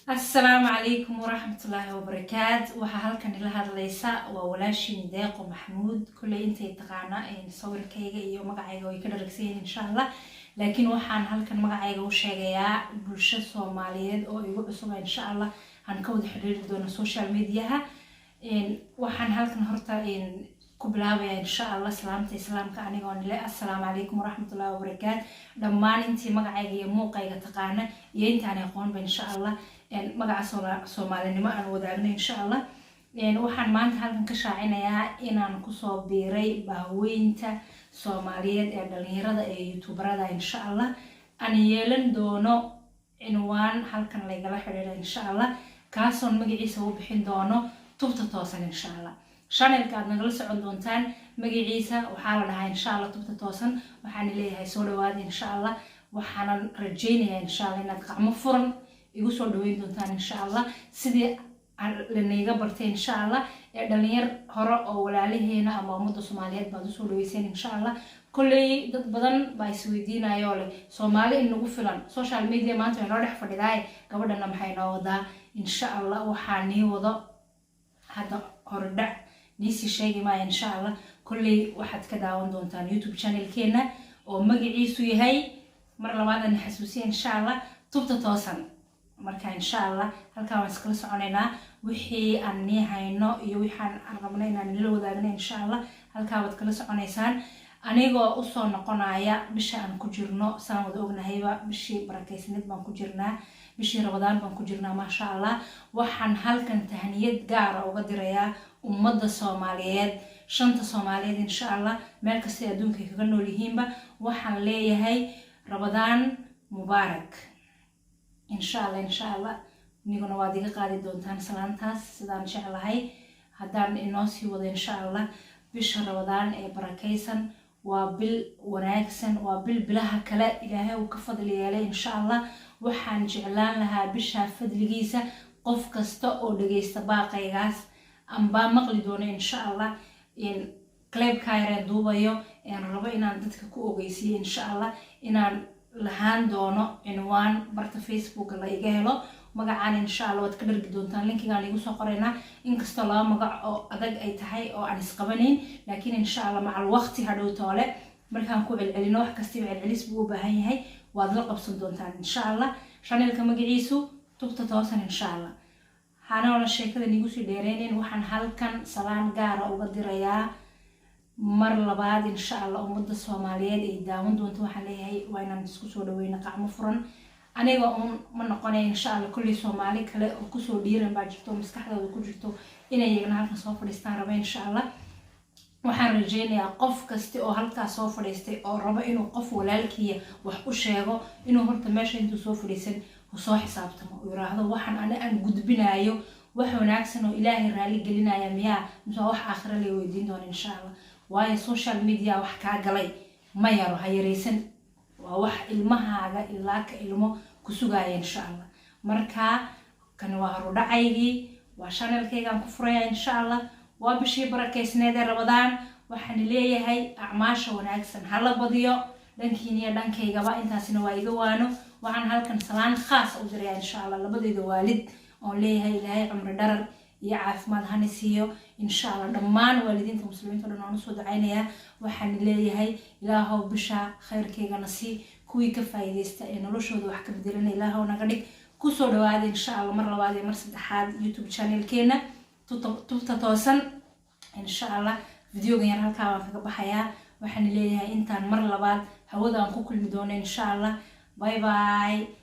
السلام عليكم ورحمة الله وبركاته. وحالكن إلى هذا ليس وولاشين داق ومحمود كل أنت يتقانا إن صور كيجا يوم مقعيجا ويكدر ركسين إن شاء الله. لكن وحان هالكن مقعيجا وشجعيا برشة صوماليات أو يقول إن شاء الله هنكود حرير دون السوشيال ميديا. إن وحان هالكن هرتا إن كبلاوي إن شاء الله سلامتي إسلامك أنا قاني لا السلام عليكم ورحمة الله وبركاته. لما أنتي مقعيجا موقعيجا تقانا ينتي أنا يقون بإن شاء الله magaca Soomaalinimo aan wadaagno insha Allah waxaan maanta halkan ka shaacinayaa inaan ku soo biiray baaweynta Soomaaliyeed ee dhalinyarada ee YouTuberada insha Allah aan yeelan doono cinwaan halkan laga xiriiro insha Allah kaasoon magaciisa u bixin doono tubta toosan insha Allah channelka aad nagala socon doontaan magaciisa waxaa la dhahaa insha Allah tubta toosan waxaan leeyahay soo dhawaad insha Allah waxaan rajaynayaa insha Allah inaad gacmo furan igu soo dhaweyn doontaan insha Allah sidii lanaga bartay insha Allah ee dhalinyar hore oo walaalaheena ama ummadda Soomaaliyeed baad u soo dhaweyseen insha Allah kulli dad badan baa isweydiinayo leh Soomaali in lagu filan social media maanta way noo dhex fadhidaay gabadhana maxay noo wadaa insha Allah waxaan nii wado hadda hordhac niisi sheegi ma insha Allah kulli waxaad ka daawan doontaan YouTube channelkeena oo magaciisu yahay mar labaad aan xasuusiyo insha Allah tubta toosan marka insha Allah halkaan waan iskala soconaynaa wixii aan hayno iyo waxaan rabnay inaan nila wadaagno insha Allah halkaan waad kala soconaysaan anigoo u soo noqonaya bisha aan ku jirno saan wada ognahayba bishii barakeysnid baan ku jirnaa bishii Ramadaan baan ku jirnaa ma sha Allah waxaan halkan tahniyad gaar ah uga dirayaa ummadda Soomaaliyeed shanta Soomaaliyeed insha Allah meel kasta adduunka kaga nool yihiinba waxaan leeyahay Ramadaan mubaarak إن شاء الله نيجون وادي قاعد دونتان سلامتاس سدان شعلهاي هدان الناس يوضي إن شاء الله بشهر رمضان بركيسن وناكسن بلها كلا إلهي وكفض ليالي إن شاء الله وحن جعلان لها بشهر فضل جيسة قف كستو دقيست باقي غاس أم با مقلدون إن شاء الله إن كليب كايرين دوبايو إن ربنا ندتك كوغيسي إن شاء الله إن lahaan doono cinwaan barta Facebook la iga helo magacaan insha Allah waad ka dhargi doontaan linkiga igu soo qoraynaa inkastoo laba magac oo adag ay tahay oo aan isqabanayn laakiin insha Allah macal waqti hadhow toole markaan ku celcelino wax kasta celcelis buu u baahan yahay waad la qabsan doontaan insha Allah channelka magaciisu tubta toosan insha Allah hana sheekada igu sii dheereeyeen waxaan halkan salaan gaar ah uga dirayaa mar labaad insha Allah ummadda Soomaaliyeed ay daawan doonto waxaan leeyahay waa inaan isku soo dhaweeyno qacmo furan aniga ma noqonay insha Allah kulli Soomaali kale oo ku soo dhiiran baa jirto maskaxdooda ku jirto inay iyagana halkan soo fadhiistaan raba insha Allah waxaan rajaynayaa qof kasta oo halkaas soo fadhiistay oo raba inuu qof walaalkiya wax u sheego inuu horta meesha intuu soo fadhiisan uu soo xisaabtamo oo yiraahdo waxaan aan gudbinayo wax wanaagsan oo Ilaahay raali gelinaya miyaa mise wax aakhira la weydiin doono insha Allah waayo social media wax ka galay ma yaro hayreeysan waa wax ilmahaaga ilaa ka ilmo ku sugaya insha Allah marka kan waa horudhacaygi waa channelkaygan ku furaya insha Allah waa bishii barakeysneed ee Ramadaan waxaan leeyahay acmaasha wanaagsan hala badiyo dhankiina dhankaygaba intaasina waa iga waano waxaan halkan salaan khaas u diray insha Allah labadayda waalid oo leeyahay Ilaahay cumri dharar iyo caafimaad hana siiyo insha Allah dhammaan waalidiinta muslimiinta dhan aan soo ducaynaya waxaan leeyahay Ilaahow bisha khayrkayga nasi kuwii ka faa'iideysta ee noloshooda wax ka bedelan Ilaahow naga dhig ku soo dhawaada insha Allah mar labaad iyo mar saddexaad YouTube channelkeena tubta toosan insha Allah videogan yar halkaa waan kaga baxayaa waxaan leeyahay intaan mar labaad hawada aan ku kulmi doono insha Allah bye bye